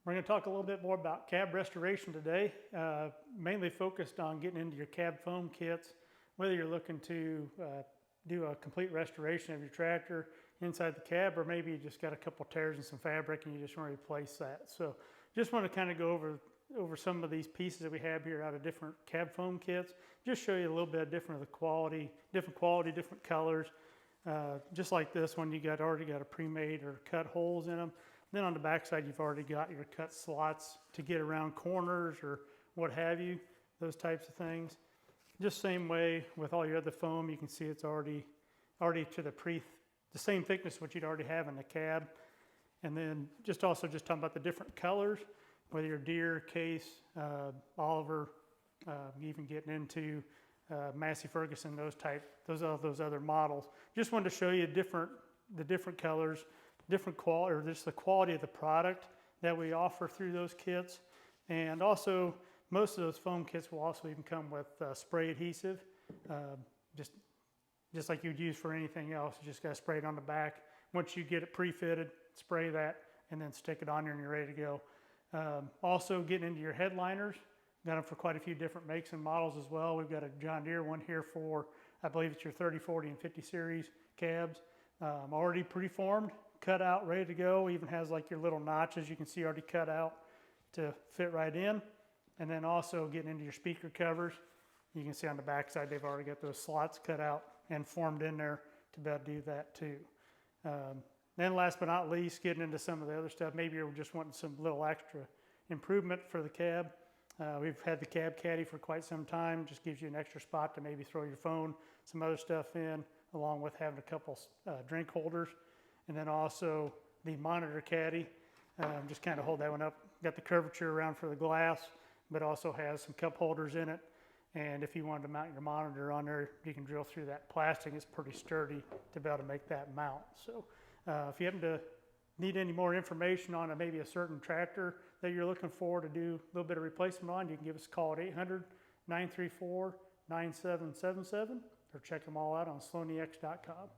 We're going to talk a little bit more about cab restoration today, mainly focused on getting into your cab foam kits, whether you're looking to do a complete restoration of your tractor inside the cab, or maybe you just got a couple tears in some fabric and you just want to replace that. So just want to kind of go over some of these pieces that we have here out of different cab foam kits, just show you a little bit different of the quality, different colors. Just like this one, you already got a pre-made or cut holes in them. Then on the back side, you've already got your cut slots to get around corners or what have you, those types of things. Just same way with all your other foam, you can see it's already to the same thickness what you'd already have in the cab. And then just talking about the different colors, whether you're Deere, Case, Oliver, even getting into Massey Ferguson, those other models. Just wanted to show you the different colors, different quality, or just the quality of the product that we offer through those kits. And also, most of those foam kits will also even come with spray adhesive, just like you'd use for anything else. You just got to spray it on the back. Once you get it pre-fitted, spray that, and then stick it on there and you're ready to go. Also getting into your headliners, got them for quite a few different makes and models as well. We've got a John Deere one here for, I believe it's your 30, 40, and 50 series cabs. Already preformed, cut out, ready to go. Even has like your little notches you can see already cut out to fit right in. And then also getting into your speaker covers. You can see on the back side they've already got those slots cut out and formed in there to be able to do that too. Then last but not least, getting into some of the other stuff. Maybe you're just wanting some little extra improvement for the cab. We've had the cab caddy for quite some time. Just gives you an extra spot to maybe throw your phone, some other stuff in, along with having a couple drink holders. And then also the monitor caddy. Just kind of hold that one up. Got the curvature around for the glass, but also has some cup holders in it. And if you wanted to mount your monitor on there, you can drill through that plastic. It's pretty sturdy to be able to make that mount. So if you happen to need any more information on maybe a certain tractor that you're looking for to do a little bit of replacement on, you can give us a call at 800-934-9777 or check them all out on sloanex.com.